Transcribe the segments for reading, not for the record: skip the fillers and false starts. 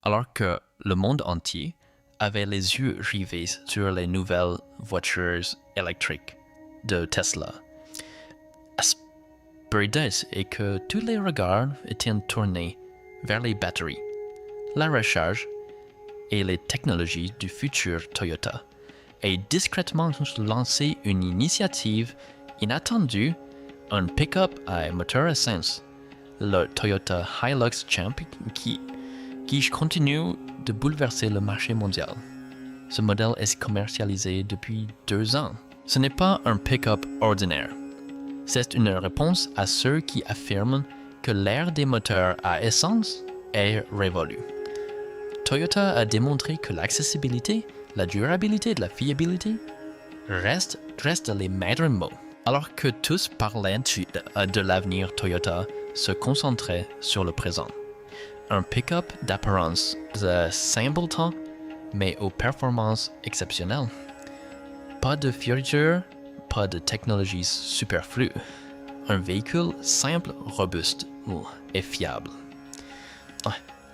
Alors que le monde entier avait les yeux rivés sur les nouvelles voitures électriques de Tesla, Asperides et que tous les regards étaient tournés vers les batteries, la recharge et les technologies du futur Toyota, et discrètement lancé une initiative inattendue, un pick-up à moteur essence, le Toyota Hilux Champ qui continue de bouleverser le marché mondial. Ce modèle est commercialisé depuis 2 ans. Ce n'est pas un pick-up ordinaire. C'est une réponse à ceux qui affirment que l'ère des moteurs à essence est révolue. Toyota a démontré que l'accessibilité, la durabilité et la fiabilité restent les maîtres mots. Alors que tous parlaient de l'avenir Toyota se concentraient sur le présent. Un pick-up d'apparence de simpleton, mais aux performances exceptionnelles. Pas de features, pas de technologies superflues. Un véhicule simple, robuste et fiable.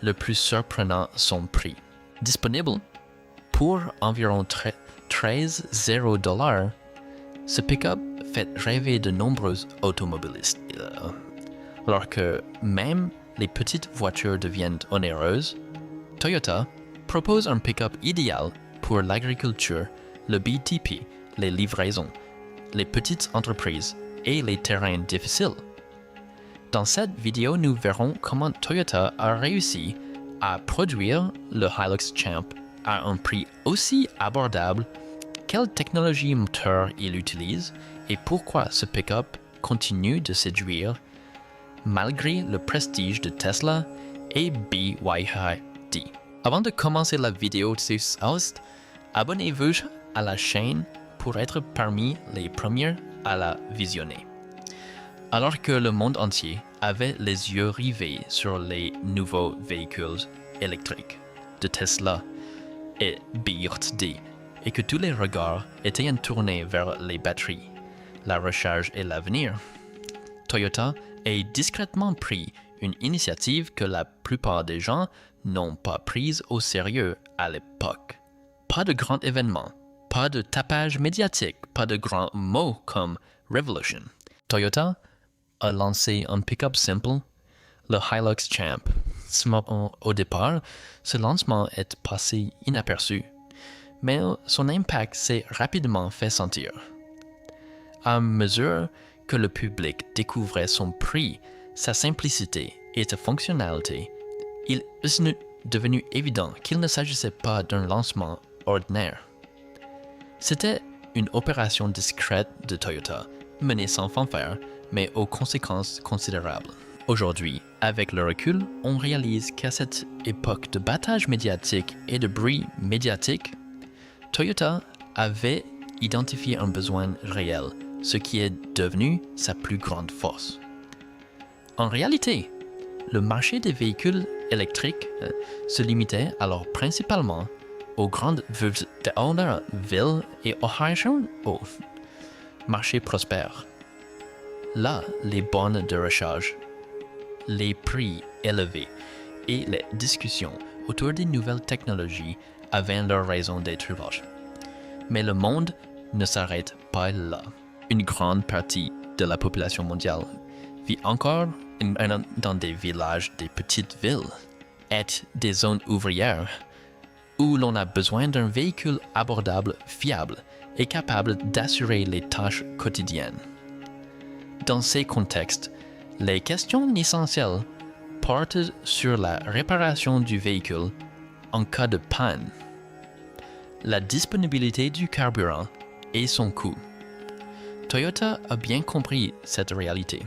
Le plus surprenant, son prix. Disponible pour environ 13 $, ce pick-up fait rêver de nombreux automobilistes. Alors que même les petites voitures deviennent onéreuses, Toyota propose un pick-up idéal pour l'agriculture, le BTP, les livraisons, les petites entreprises et les terrains difficiles. Dans cette vidéo, nous verrons comment Toyota a réussi à produire le Hilux Champ à un prix aussi abordable, quelle technologie moteur il utilise et pourquoi ce pick-up continue de séduire malgré le prestige de Tesla et BYD. Avant de commencer la vidéo de ce host, abonnez-vous à la chaîne pour être parmi les premiers à la visionner. Alors que le monde entier avait les yeux rivés sur les nouveaux véhicules électriques de Tesla et BYD et que tous les regards étaient tournés vers les batteries, la recharge et l'avenir, Toyota a discrètement pris une initiative que la plupart des gens n'ont pas prise au sérieux à l'époque. Pas de grands événements, pas de tapage médiatique, pas de grands mots comme Revolution. Toyota a lancé un pick-up simple, le Hilux Champ. Au départ, ce lancement est passé inaperçu, mais son impact s'est rapidement fait sentir. À mesure que le public découvrait son prix, sa simplicité et sa fonctionnalité, il est devenu évident qu'il ne s'agissait pas d'un lancement ordinaire. C'était une opération discrète de Toyota, menée sans fanfare, mais aux conséquences considérables. Aujourd'hui, avec le recul, on réalise qu'à cette époque de battage médiatique et de bruit médiatique, Toyota avait identifié un besoin réel, ce qui est devenu sa plus grande force. En réalité, le marché des véhicules électriques se limitait alors principalement aux grandes villes et aux régions au marché prospère. Là, les bornes de recharge, les prix élevés et les discussions autour des nouvelles technologies avaient leur raison d'être. Mais le monde ne s'arrête pas là. Une grande partie de la population mondiale vit encore dans des villages, des petites villes et des zones ouvrières où l'on a besoin d'un véhicule abordable, fiable et capable d'assurer les tâches quotidiennes. Dans ces contextes, les questions essentielles portent sur la réparation du véhicule en cas de panne, la disponibilité du carburant et son coût. Toyota a bien compris cette réalité.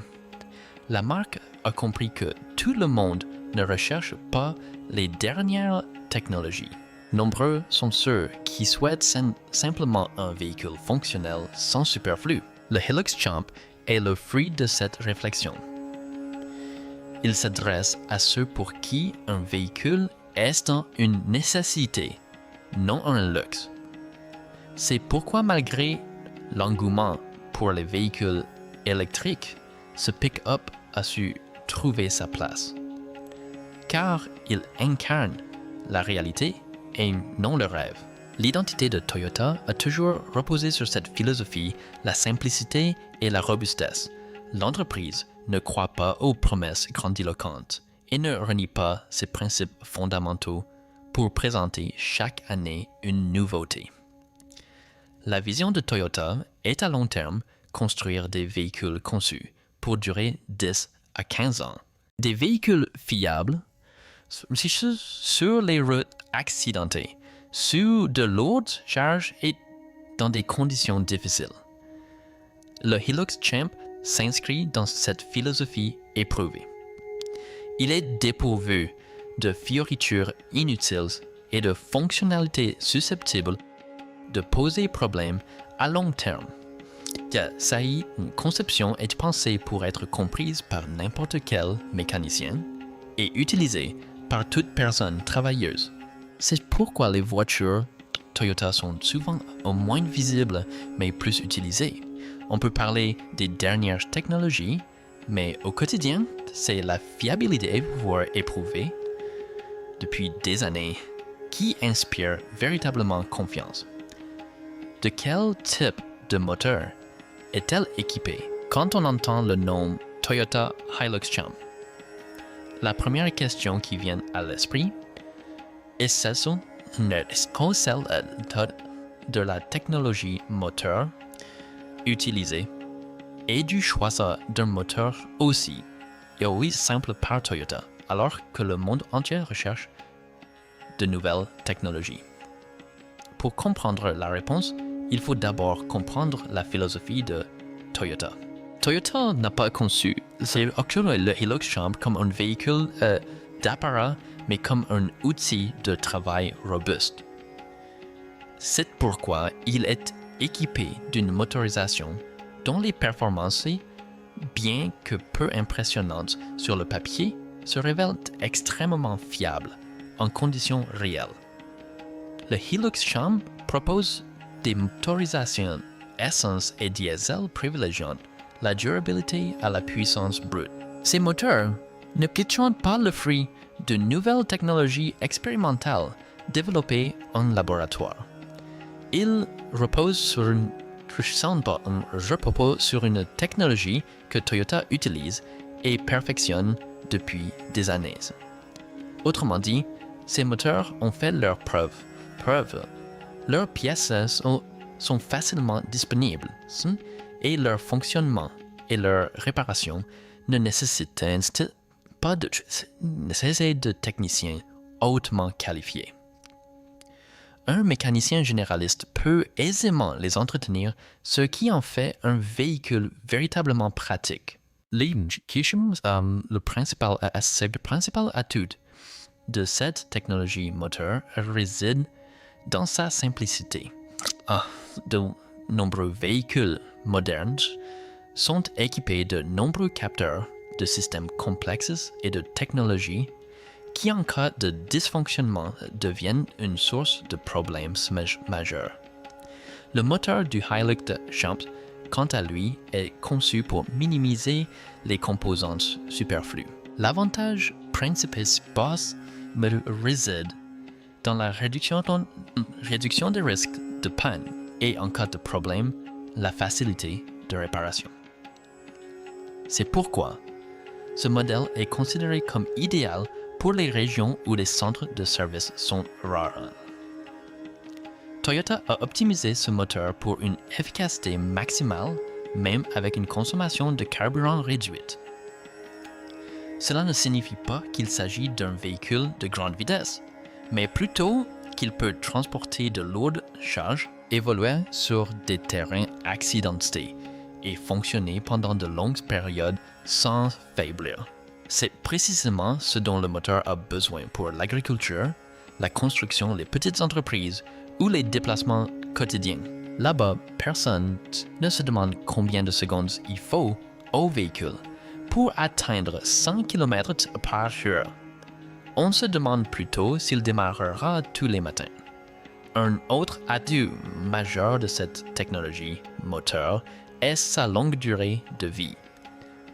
La marque a compris que tout le monde ne recherche pas les dernières technologies. Nombreux sont ceux qui souhaitent simplement un véhicule fonctionnel sans superflu. Le Hilux Champ est le fruit de cette réflexion. Il s'adresse à ceux pour qui un véhicule est une nécessité, non un luxe. C'est pourquoi malgré l'engouement pour les véhicules électriques, ce pick-up a su trouver sa place. Car il incarne la réalité et non le rêve. L'identité de Toyota a toujours reposé sur cette philosophie, la simplicité et la robustesse. L'entreprise ne croit pas aux promesses grandiloquentes et ne renie pas ses principes fondamentaux pour présenter chaque année une nouveauté. La vision de Toyota est à long terme construire des véhicules conçus pour durer 10 à 15 ans. Des véhicules fiables sur les routes accidentées, sous de lourdes charges et dans des conditions difficiles. Le Hilux Champ s'inscrit dans cette philosophie éprouvée. Il est dépourvu de fioritures inutiles et de fonctionnalités susceptibles de poser problème à long terme. Sa conception est pensée pour être comprise par n'importe quel mécanicien et utilisée par toute personne travailleuse. C'est pourquoi les voitures Toyota sont souvent au moins visibles mais plus utilisées. On peut parler des dernières technologies, mais au quotidien, c'est la fiabilité voire éprouvée depuis des années qui inspire véritablement confiance. De quel type de moteur est-elle équipée quand on entend le nom Toyota Hilux Champ? La première question qui vient à l'esprit est celle de la technologie moteur utilisée et du choix d'un moteur aussi simple par Toyota, alors que le monde entier recherche de nouvelles technologies. Pour comprendre la réponse, il faut d'abord comprendre la philosophie de Toyota. Toyota n'a pas conçu le Hilux Champ comme un véhicule d'apparat, mais comme un outil de travail robuste. C'est pourquoi il est équipé d'une motorisation dont les performances, bien que peu impressionnantes sur le papier, se révèlent extrêmement fiables en conditions réelles. Le Hilux Champ propose des motorisations essence et diesel privilégiant la durabilité à la puissance brute. Ces moteurs ne quitteront pas le fruit de nouvelles technologies expérimentales développées en laboratoire. Ils reposent sur une technologie que Toyota utilise et perfectionne depuis des années. Autrement dit, ces moteurs ont fait leurs preuves. Leurs pièces sont facilement disponibles et leur fonctionnement et leur réparation ne nécessitent pas de techniciens hautement qualifiés. Un mécanicien généraliste peut aisément les entretenir, ce qui en fait un véhicule véritablement pratique. Le principal atout de cette technologie moteur réside dans sa simplicité. De nombreux véhicules modernes sont équipés de nombreux capteurs, de systèmes complexes et de technologies qui, en cas de dysfonctionnement, deviennent une source de problèmes majeurs. Le moteur du Hilux Champ, quant à lui, est conçu pour minimiser les composantes superflues. L'avantage principal réside dans la réduction des risques de panne et, en cas de problème, la facilité de réparation. C'est pourquoi ce modèle est considéré comme idéal pour les régions où les centres de service sont rares. Toyota a optimisé ce moteur pour une efficacité maximale, même avec une consommation de carburant réduite. Cela ne signifie pas qu'il s'agit d'un véhicule de grande vitesse, mais plutôt qu'il peut transporter de lourdes charges, évoluer sur des terrains accidentés et fonctionner pendant de longues périodes sans faiblir. C'est précisément ce dont le moteur a besoin pour l'agriculture, la construction, les petites entreprises ou les déplacements quotidiens. Là-bas, personne ne se demande combien de secondes il faut au véhicule pour atteindre 100 km/h. On se demande plutôt s'il démarrera tous les matins. Un autre atout majeur de cette technologie moteur est sa longue durée de vie.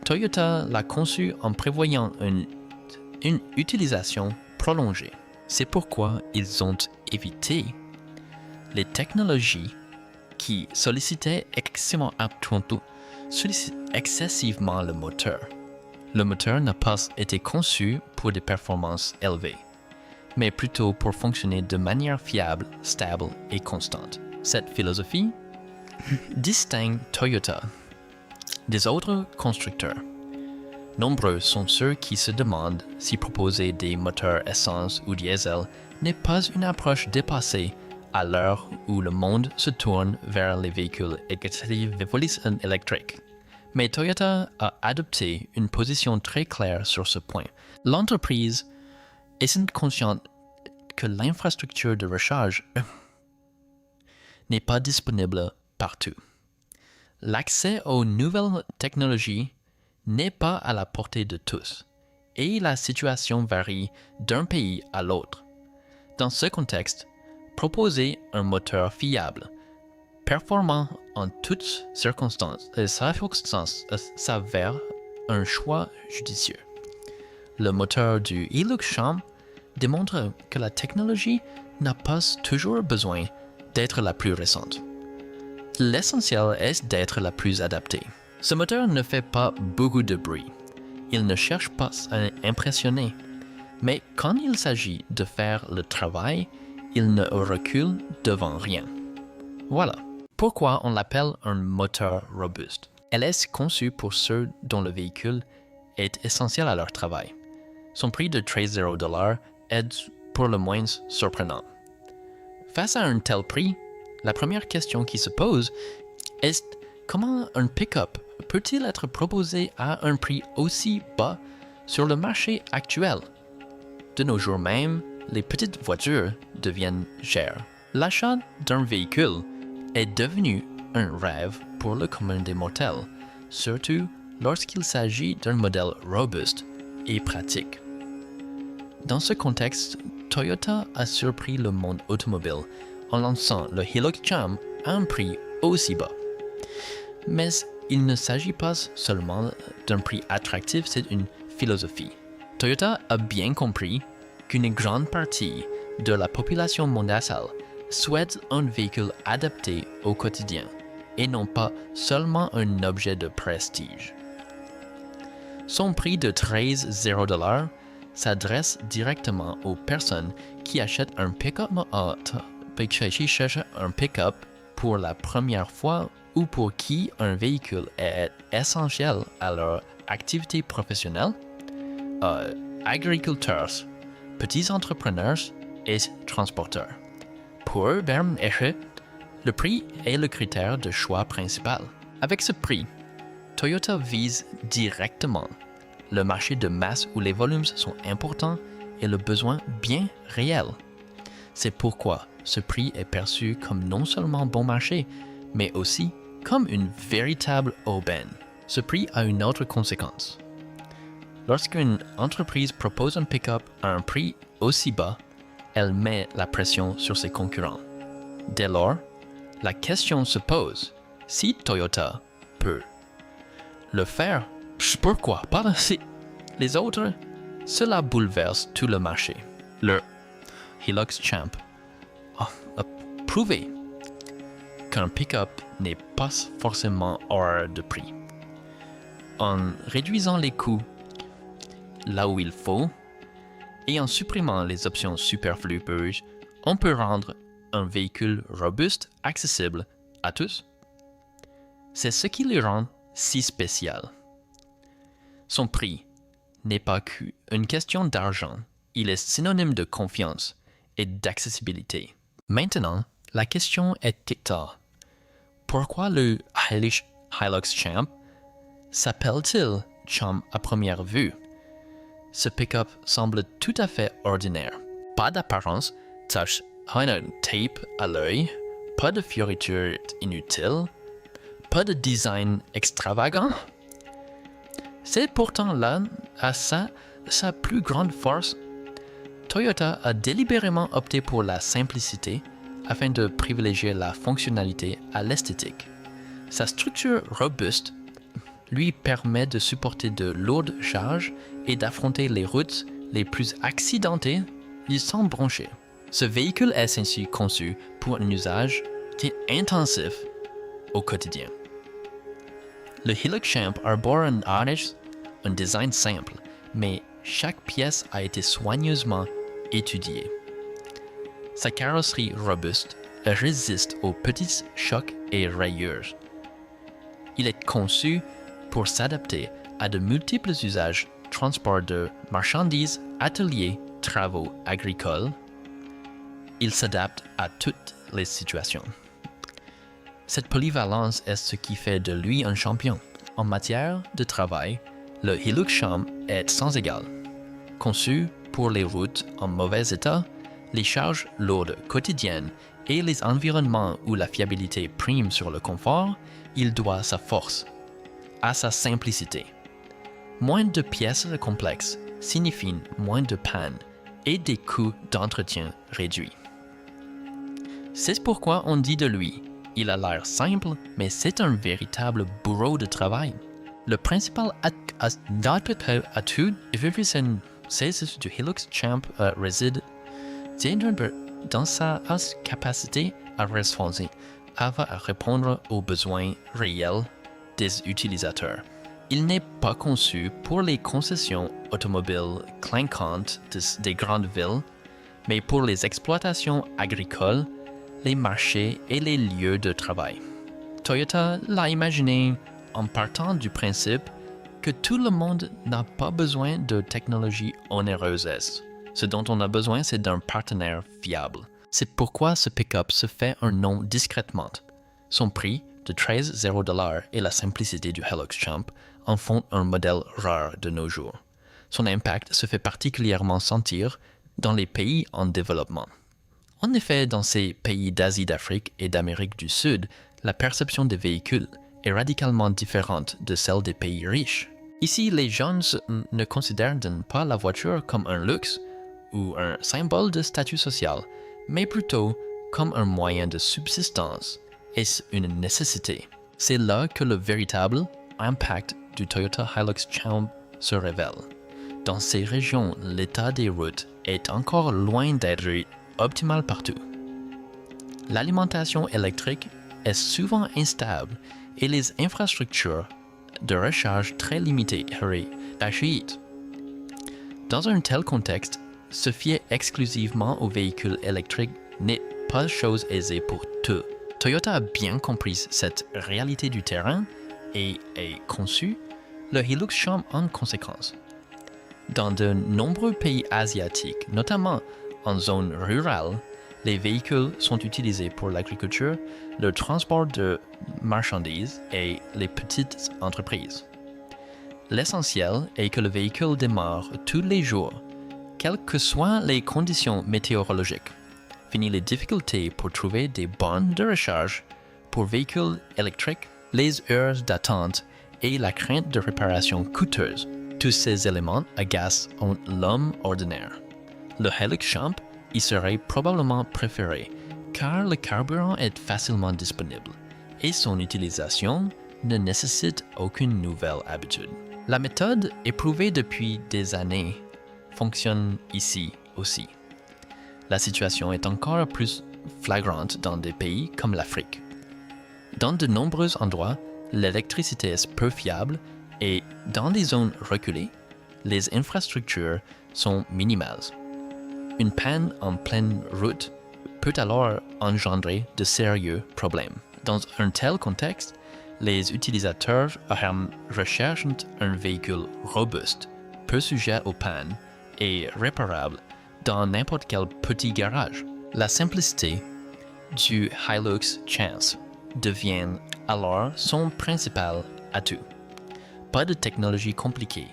Toyota l'a conçu en prévoyant une utilisation prolongée. C'est pourquoi ils ont évité les technologies qui sollicitaient excessivement le moteur. Le moteur n'a pas été conçu pour des performances élevées, mais plutôt pour fonctionner de manière fiable, stable et constante. Cette philosophie distingue Toyota des autres constructeurs. Nombreux sont ceux qui se demandent si proposer des moteurs essence ou diesel n'est pas une approche dépassée à l'heure où le monde se tourne vers les véhicules électriques. Mais Toyota a adopté une position très claire sur ce point. L'entreprise est consciente que l'infrastructure de recharge n'est pas disponible partout. L'accès aux nouvelles technologies n'est pas à la portée de tous, et la situation varie d'un pays à l'autre. Dans ce contexte, proposer un moteur fiable, performant en toutes circonstances s'avère un choix judicieux. Le moteur du Hilux Champ démontre que la technologie n'a pas toujours besoin d'être la plus récente. L'essentiel est d'être la plus adaptée. Ce moteur ne fait pas beaucoup de bruit. Il ne cherche pas à impressionner. Mais quand il s'agit de faire le travail, il ne recule devant rien. Voilà pourquoi on l'appelle un moteur robuste. Elle est conçue pour ceux dont le véhicule est essentiel à leur travail. Son prix de $13 est pour le moins surprenant. Face à un tel prix, la première question qui se pose est comment un pick-up peut-il être proposé à un prix aussi bas sur le marché actuel? De nos jours même, les petites voitures deviennent chères. L'achat d'un véhicule est devenu un rêve pour le commun des mortels, surtout lorsqu'il s'agit d'un modèle robuste et pratique. Dans ce contexte, Toyota a surpris le monde automobile en lançant le Hilux Champ à un prix aussi bas. Mais il ne s'agit pas seulement d'un prix attractif, c'est une philosophie. Toyota a bien compris qu'une grande partie de la population mondiale souhaite un véhicule adapté au quotidien et non pas seulement un objet de prestige. Son prix de $13 s'adresse directement aux personnes qui achètent un pick-up qui cherchent un pick-up pour la première fois ou pour qui un véhicule est essentiel à leur activité professionnelle, agriculteurs, petits entrepreneurs et transporteurs. Pour eux, le prix est le critère de choix principal. Avec ce prix, Toyota vise directement le marché de masse où les volumes sont importants et le besoin bien réel. C'est pourquoi ce prix est perçu comme non seulement bon marché, mais aussi comme une véritable aubaine. Ce prix a une autre conséquence. Lorsqu'une entreprise propose un pick-up à un prix aussi bas, elle met la pression sur ses concurrents. Dès lors, la question se pose, si Toyota peut le faire, pourquoi pas les autres? Cela bouleverse tout le marché. Le Hilux Champ a prouvé qu'un pick-up n'est pas forcément hors de prix. En réduisant les coûts là où il faut et en supprimant les options superflues, on peut rendre un véhicule robuste accessible à tous. C'est ce qui le rend si spécial. Son prix n'est pas qu'une question d'argent, il est synonyme de confiance et d'accessibilité. Maintenant, la question est TikTok. Pourquoi le Hilux Champ s'appelle-t-il Champ à première vue? Ce pick-up semble tout à fait ordinaire. Pas d'apparence, tache tape à l'œil, pas de fioritures inutiles, pas de design extravagant. C'est pourtant là à sa plus grande force. Toyota a délibérément opté pour la simplicité afin de privilégier la fonctionnalité à l'esthétique. Sa structure robuste lui permet de supporter de lourdes charges et d'affronter les routes les plus accidentées ils sont branchés. Ce véhicule est ainsi conçu pour un usage qui est intensif au quotidien. Le Hilux Champ arbore un harness, un design simple, mais chaque pièce a été soigneusement étudiée. Sa carrosserie robuste résiste aux petits chocs et rayures. Il est conçu pour s'adapter à de multiples usages, transport de marchandises, ateliers, travaux agricoles. Il s'adapte à toutes les situations. Cette polyvalence est ce qui fait de lui un champion. En matière de travail, le Hilux Champ est sans égal. Conçu pour les routes en mauvais état, les charges lourdes quotidiennes et les environnements où la fiabilité prime sur le confort, il doit sa force à sa simplicité. Moins de pièces complexes signifient moins de pannes et des coûts d'entretien réduits. C'est pourquoi on dit de lui, il a l'air simple, mais c'est un véritable bourreau de travail. Le principal atout du Hilux Champ réside dans sa capacité à répondre aux besoins réels des utilisateurs. Il n'est pas conçu pour les concessions automobiles clinquantes des grandes villes, mais pour les exploitations agricoles, les marchés et les lieux de travail. Toyota l'a imaginé en partant du principe que tout le monde n'a pas besoin de technologies onéreuses. Ce dont on a besoin, c'est d'un partenaire fiable. C'est pourquoi ce pick-up se fait un nom discrètement. Son prix de $13,000 et la simplicité du Hilux Champ en font un modèle rare de nos jours. Son impact se fait particulièrement sentir dans les pays en développement. En effet, dans ces pays d'Asie, d'Afrique et d'Amérique du Sud, la perception des véhicules est radicalement différente de celle des pays riches. Ici, les jeunes ne considèrent pas la voiture comme un luxe ou un symbole de statut social, mais plutôt comme un moyen de subsistance et une nécessité. C'est là que le véritable impact du Toyota Hilux Champ se révèle. Dans ces régions, l'état des routes est encore loin d'être optimal partout. L'alimentation électrique est souvent instable et les infrastructures de recharge très limitées rachitent. Dans un tel contexte, se fier exclusivement aux véhicules électriques n'est pas chose aisée pour tous. Toyota a bien compris cette réalité du terrain et a conçu le Hilux Champ en conséquence. Dans de nombreux pays asiatiques, notamment en zone rurale, les véhicules sont utilisés pour l'agriculture, le transport de marchandises et les petites entreprises. L'essentiel est que le véhicule démarre tous les jours, quelles que soient les conditions météorologiques. Fini les difficultés pour trouver des bornes de recharge pour véhicules électriques, les heures d'attente et la crainte de réparation coûteuse. Tous ces éléments agacent l'homme ordinaire. Le Hilux Champ y serait probablement préféré car le carburant est facilement disponible et son utilisation ne nécessite aucune nouvelle habitude. La méthode, éprouvée depuis des années, fonctionne ici aussi. La situation est encore plus flagrante dans des pays comme l'Afrique. Dans de nombreux endroits, l'électricité est peu fiable et dans des zones reculées, les infrastructures sont minimales. Une panne en pleine route peut alors engendrer de sérieux problèmes. Dans un tel contexte, les utilisateurs recherchent un véhicule robuste, peu sujet aux pannes et réparable dans n'importe quel petit garage. La simplicité du Hilux Champ devient alors son principal atout. Pas de technologie compliquée,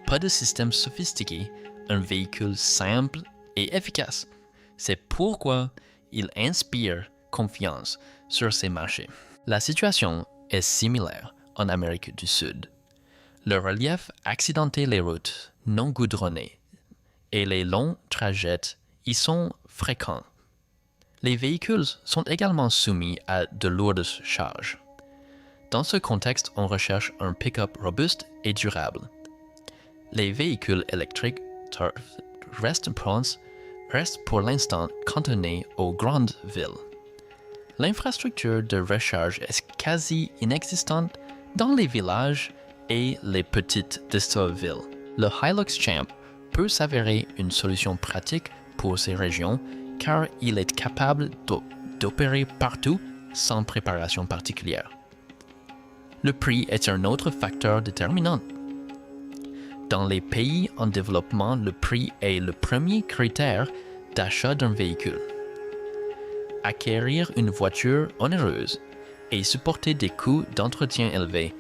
pas de système sophistiqué, un véhicule simple et efficace. C'est pourquoi il inspire confiance sur ces marchés. La situation est similaire en Amérique du Sud. Le relief accidenté, les routes non goudronnées et les longs trajets y sont fréquents. Les véhicules sont également soumis à de lourdes charges. Dans ce contexte, on recherche un pick-up robuste et durable. Les véhicules électriques restent reste pour l'instant cantonné aux grandes villes. L'infrastructure de recharge est quasi inexistante dans les villages et les petites de ces villes. Le Hilux Champ peut s'avérer une solution pratique pour ces régions car il est capable d'opérer partout sans préparation particulière. Le prix est un autre facteur déterminant. Dans les pays en développement, le prix est le premier critère d'achat d'un véhicule. Acquérir une voiture onéreuse et supporter des coûts d'entretien élevés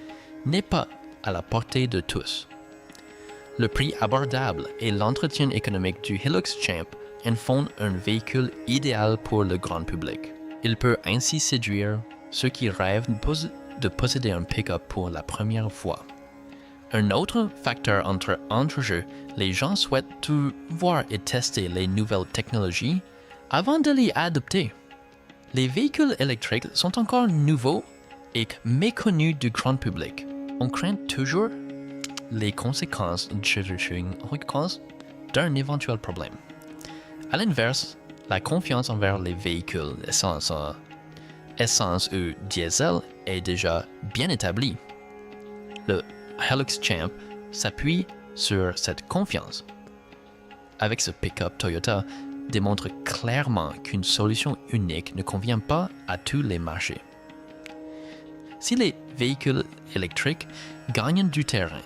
n'est pas à la portée de tous. Le prix abordable et l'entretien économique du Hilux Champ en font un véhicule idéal pour le grand public. Il peut ainsi séduire ceux qui rêvent de posséder un pick-up pour la première fois. Un autre facteur entre jeux, les gens souhaitent tout voir et tester les nouvelles technologies avant de les adopter. Les véhicules électriques sont encore nouveaux et méconnus du grand public. On craint toujours les conséquences d'un éventuel problème. À l'inverse, la confiance envers les véhicules essence ou diesel est déjà bien établie. Le Hilux Champ s'appuie sur cette confiance. Avec ce pick-up, Toyota démontre clairement qu'une solution unique ne convient pas à tous les marchés. Si les véhicules électriques gagnent du terrain,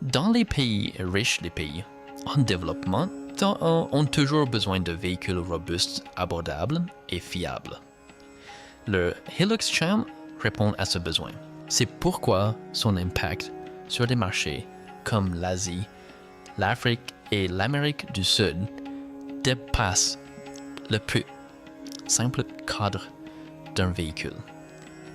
dans les pays riches, les pays en développement ont toujours besoin de véhicules robustes, abordables et fiables. Le Hilux Champ répond à ce besoin. C'est pourquoi son impact sur des marchés comme l'Asie, l'Afrique et l'Amérique du Sud dépasse le plus simple cadre d'un véhicule.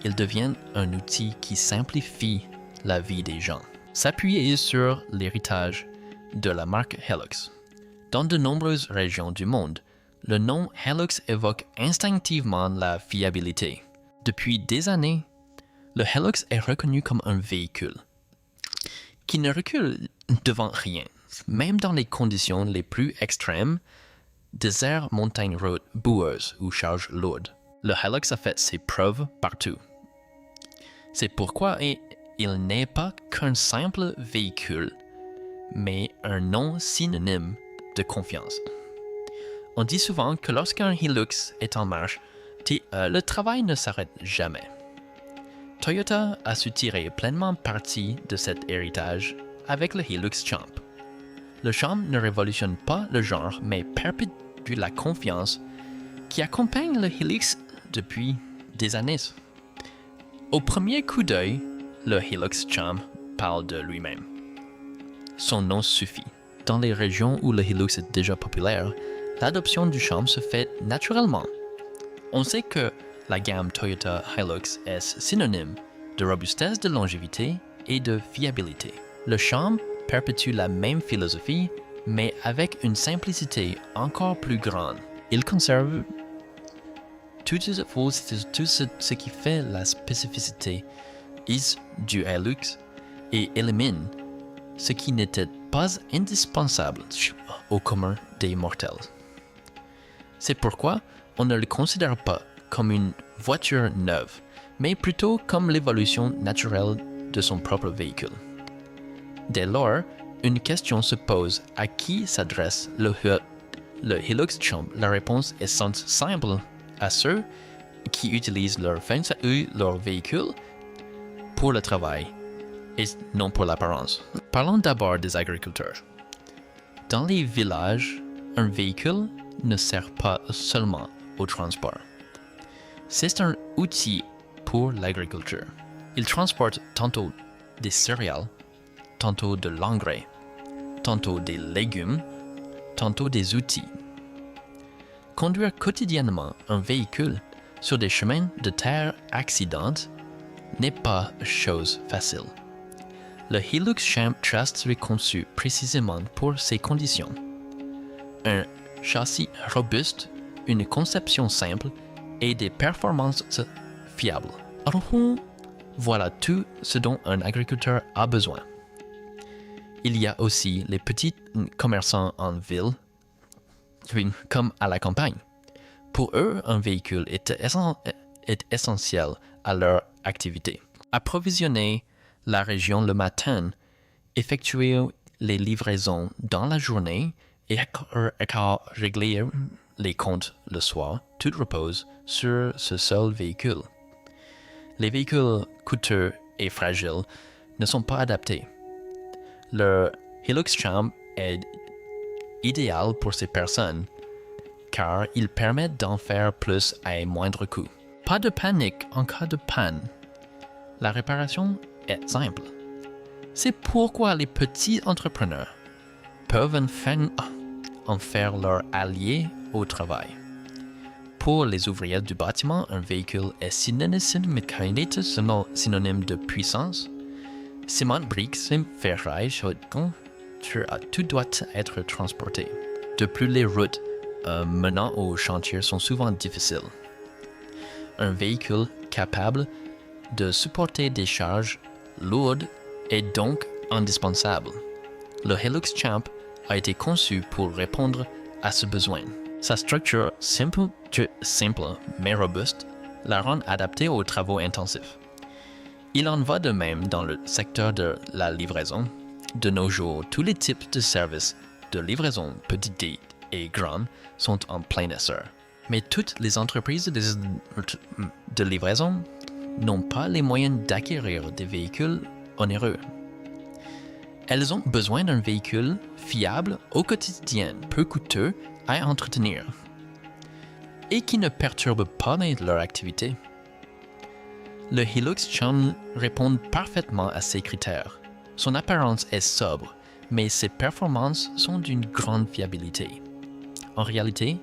Il devient un outil qui simplifie la vie des gens. S'appuyer sur l'héritage de la marque Hilux. Dans de nombreuses régions du monde, le nom Hilux évoque instinctivement la fiabilité. Depuis des années, le Hilux est reconnu comme un véhicule qui ne recule devant rien, même dans les conditions les plus extrêmes, désert, montagne, route, boueuse ou charge lourde. Le Hilux a fait ses preuves partout. C'est pourquoi il n'est pas qu'un simple véhicule, mais un nom synonyme de confiance. On dit souvent que lorsqu'un Hilux est en marche, le travail ne s'arrête jamais. Toyota a su tirer pleinement parti de cet héritage avec le Hilux Champ. Le Champ ne révolutionne pas le genre, mais perpétue la confiance qui accompagne le Hilux depuis des années. Au premier coup d'œil, le Hilux Champ parle de lui-même. Son nom suffit. Dans les régions où le Hilux est déjà populaire, l'adoption du Champ se fait naturellement. On sait que la gamme Toyota Hilux est synonyme de robustesse, de longévité et de fiabilité. Le Champ perpétue la même philosophie, mais avec une simplicité encore plus grande. Il conserve tout ce qui fait la spécificité du Hilux et élimine ce qui n'était pas indispensable au commun des mortels. C'est pourquoi on ne le considère pas comme une voiture neuve, mais plutôt comme l'évolution naturelle de son propre véhicule. Dès lors, une question se pose: à qui s'adresse le Hilux Champ? La réponse est simple: à ceux qui utilisent leur véhicule pour le travail et non pour l'apparence. Parlons d'abord des agriculteurs. Dans les villages, un véhicule ne sert pas seulement au transport. C'est un outil pour l'agriculture. Il transporte tantôt des céréales, tantôt de l'engrais, tantôt des légumes, tantôt des outils. Conduire quotidiennement un véhicule sur des chemins de terre accidenteux n'est pas chose facile. Le Hilux Champ Trust est conçu précisément pour ces conditions. Un châssis robuste, une conception simple et des performances fiables. Alors, voilà tout ce dont un agriculteur a besoin. Il y a aussi les petits commerçants en ville comme à la campagne. Pour eux, un véhicule est essentiel à leur activité. Approvisionner la région le matin, effectuer les livraisons dans la journée et régler les comptes le soir, tout repose sur ce seul véhicule. Les véhicules coûteux et fragiles ne sont pas adaptés. Le Hilux Champ est idéal pour ces personnes car ils permettent d'en faire plus à moindre coût. Pas de panique en cas de panne. La réparation est simple. C'est pourquoi les petits entrepreneurs peuvent en faire leur allié au travail. Pour les ouvriers du bâtiment, un véhicule est synonyme de puissance. Ciment, briques, ferraille, tout doit être transporté. De plus, les routes menant au chantier sont souvent difficiles. Un véhicule capable de supporter des charges lourdes est donc indispensable. Le Hilux Champ a été conçu pour répondre à ce besoin. Sa structure simple mais robuste la rend adaptée aux travaux intensifs. Il en va de même dans le secteur de la livraison. De nos jours, tous les types de services de livraison, petits et grands, sont en plein essor. Mais toutes les entreprises de livraison n'ont pas les moyens d'acquérir des véhicules onéreux. Elles ont besoin d'un véhicule fiable au quotidien, peu coûteux à entretenir, et qui ne perturbe pas leur activité. Le Hilux Champ répond parfaitement à ces critères. Son apparence est sobre, mais ses performances sont d'une grande fiabilité. En réalité,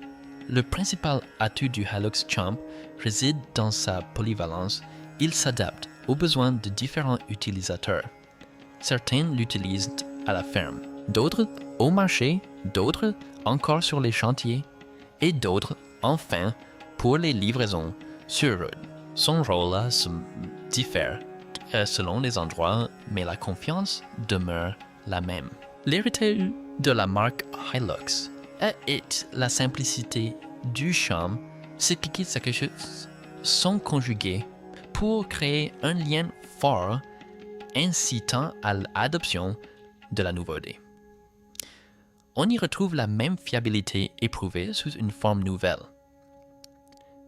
le principal atout du Hilux Champ réside dans sa polyvalence. Il s'adapte aux besoins de différents utilisateurs. Certains l'utilisent à la ferme, d'autres au marché, d'autres encore sur les chantiers, et d'autres, enfin, pour les livraisons sur route. Son rôle se diffère selon les endroits, mais la confiance demeure la même. L'héritage de la marque Hilux est la simplicité du Champ, ces petites sont conjuguées pour créer un lien fort incitant à l'adoption de la nouveauté. On y retrouve la même fiabilité éprouvée sous une forme nouvelle.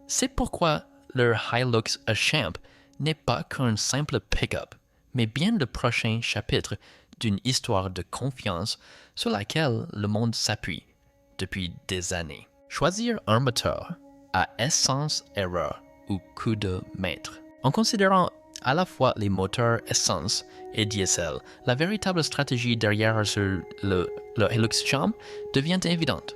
C'est pourquoi le Hilux Champ n'est pas qu'un simple pick-up, mais bien le prochain chapitre d'une histoire de confiance sur laquelle le monde s'appuie depuis des années. Choisir un moteur à essence erreur ou coup de maître. En considérant à la fois les moteurs essence et diesel, la véritable stratégie derrière le Hilux Champ devient évidente.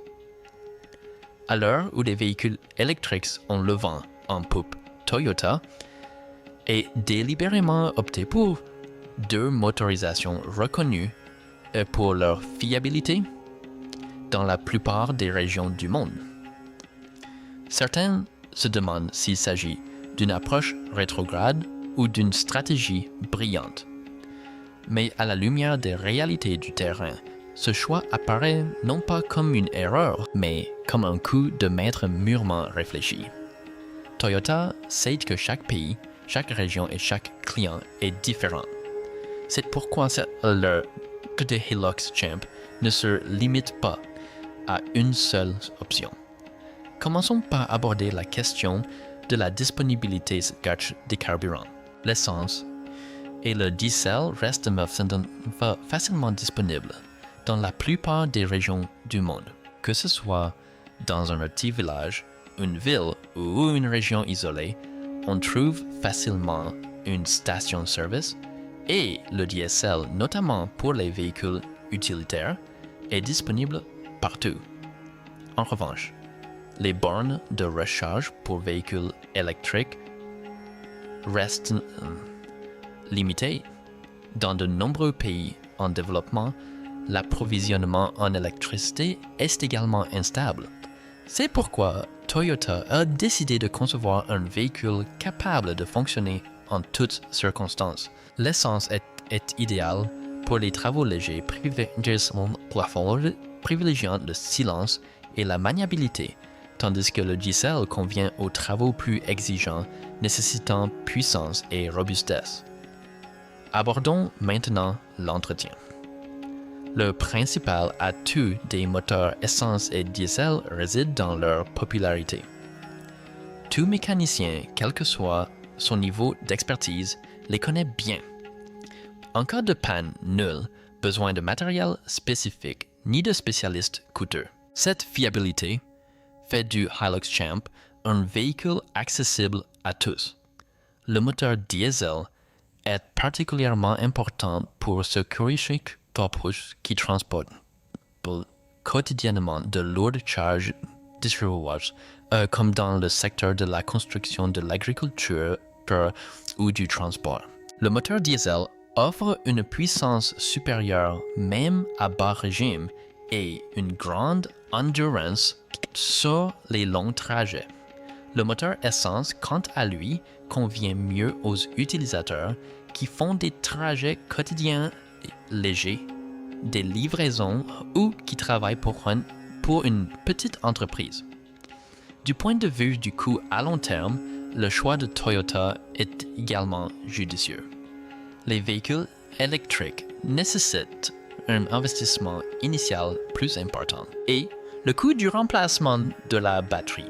À l'heure où les véhicules électriques ont le vent en poupe, Toyota a délibérément opté pour deux motorisations reconnues pour leur fiabilité dans la plupart des régions du monde. Certains se demandent s'il s'agit d'une approche rétrograde ou d'une stratégie brillante. Mais à la lumière des réalités du terrain, ce choix apparaît non pas comme une erreur, mais comme un coup de maître mûrement réfléchi. Toyota sait que chaque pays, chaque région et chaque client est différent. C'est pourquoi le Hilux Champ ne se limite pas à une seule option. Commençons par aborder la question de la disponibilité des carburants. L'essence et le diesel restent facilement disponibles dans la plupart des régions du monde. Que ce soit dans un petit village, une ville ou une région isolée, on trouve facilement une station-service et le diesel, notamment pour les véhicules utilitaires, est disponible partout. En revanche, les bornes de recharge pour véhicules électriques restent limitées. Dans de nombreux pays en développement, l'approvisionnement en électricité est également instable. C'est pourquoi Toyota a décidé de concevoir un véhicule capable de fonctionner en toutes circonstances. L'essence est idéale pour les travaux légers privilégiant le silence et la maniabilité, tandis que le diesel convient aux travaux plus exigeants nécessitant puissance et robustesse. Abordons maintenant l'entretien. Le principal atout des moteurs essence et diesel réside dans leur popularité. Tout mécanicien, quel que soit son niveau d'expertise, les connaît bien. En cas de panne, nul besoin de matériel spécifique ni de spécialistes coûteux. Cette fiabilité fait du Hilux Champ un véhicule accessible à tous. Le moteur diesel est particulièrement important pour ce curieux corpus qui transporte quotidiennement de lourdes charges distribuées, comme dans le secteur de la construction, de l'agriculture ou du transport. Le moteur diesel offre une puissance supérieure même à bas régime et une grande endurance sur les longs trajets. Le moteur essence, quant à lui, convient mieux aux utilisateurs qui font des trajets quotidiens légers, des livraisons ou qui travaillent pour une petite entreprise. Du point de vue du coût à long terme, le choix de Toyota est également judicieux. Les véhicules électriques nécessitent un investissement initial plus important et le coût du remplacement de la batterie,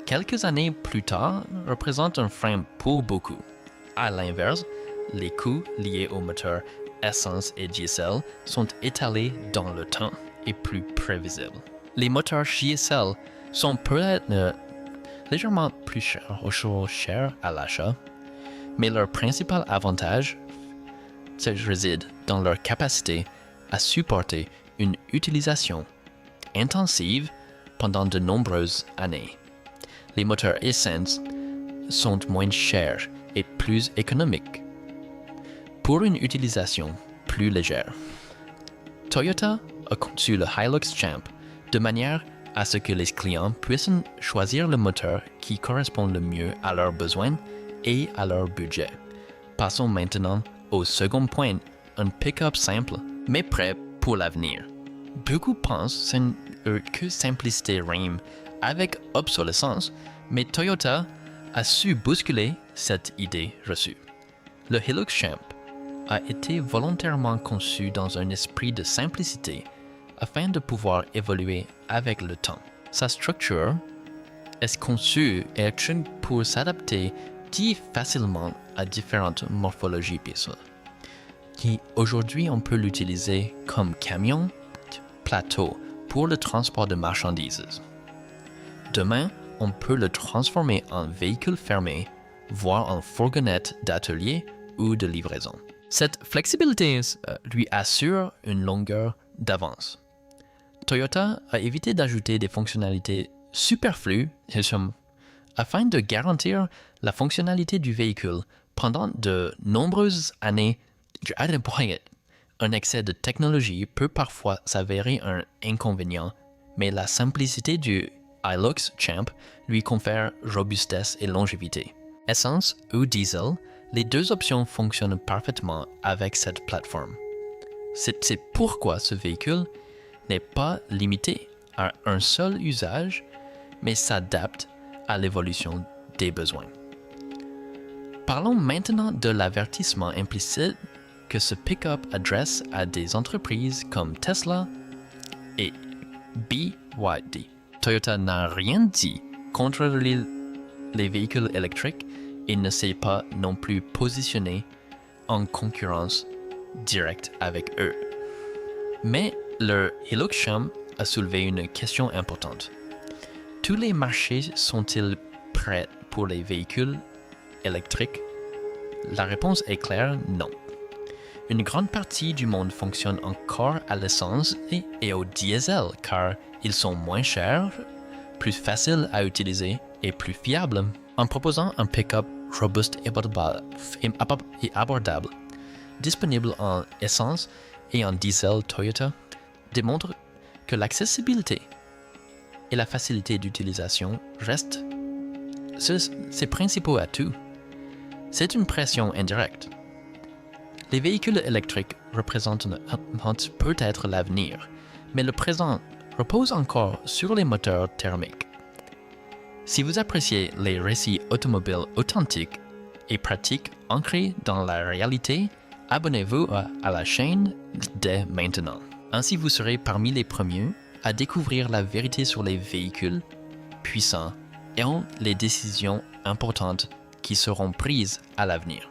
quelques années plus tard, représente un frein pour beaucoup. À l'inverse, les coûts liés aux moteurs essence et diesel sont étalés dans le temps et plus prévisibles. Les moteurs diesel sont peut-être légèrement plus chers à l'achat, mais leur principal avantage réside dans leur capacité à supporter une utilisation intensive pendant de nombreuses années. Les moteurs essence sont moins chers et plus économiques pour une utilisation plus légère. Toyota a conçu le Hilux Champ de manière à ce que les clients puissent choisir le moteur qui correspond le mieux à leurs besoins et à leur budget. Passons maintenant au second point, un pick-up simple, mais prêt pour l'avenir. Beaucoup pensent que simplicité rime avec obsolescence, mais Toyota a su bousculer cette idée reçue. Le Hilux Champ a été volontairement conçu dans un esprit de simplicité afin de pouvoir évoluer avec le temps. Sa structure est conçue pour s'adapter facilement à différentes morphologies visuelles. Aujourd'hui, on peut l'utiliser comme camion, plateau pour le transport de marchandises. Demain, on peut le transformer en véhicule fermé, voire en fourgonnette d'atelier ou de livraison. Cette flexibilité lui assure une longueur d'avance. Toyota a évité d'ajouter des fonctionnalités superflues afin de garantir la fonctionnalité du véhicule pendant de nombreuses années. Un excès de technologie peut parfois s'avérer un inconvénient, mais la simplicité du Hilux Champ lui confère robustesse et longévité. Essence ou diesel, les deux options fonctionnent parfaitement avec cette plateforme. C'est pourquoi ce véhicule n'est pas limité à un seul usage, mais s'adapte à l'évolution des besoins. Parlons maintenant de l'avertissement implicite que ce pick-up adresse à des entreprises comme Tesla et BYD. Toyota n'a rien dit contre les véhicules électriques et ne s'est pas non plus positionné en concurrence directe avec eux. Mais le Hilux Champ a soulevé une question importante. Tous les marchés sont-ils prêts pour les véhicules électriques? La réponse est claire, non. Une grande partie du monde fonctionne encore à l'essence et au diesel car ils sont moins chers, plus faciles à utiliser et plus fiables. En proposant un pick-up robuste et abordable, disponible en essence et en diesel, Toyota démontre que l'accessibilité et la facilité d'utilisation restent ses principaux atouts. C'est une pression indirecte. Les véhicules électriques représentent peut-être l'avenir, mais le présent repose encore sur les moteurs thermiques. Si vous appréciez les récits automobiles authentiques et pratiques ancrés dans la réalité, abonnez-vous à la chaîne dès maintenant. Ainsi, vous serez parmi les premiers à découvrir la vérité sur les véhicules puissants et les décisions importantes qui seront prises à l'avenir.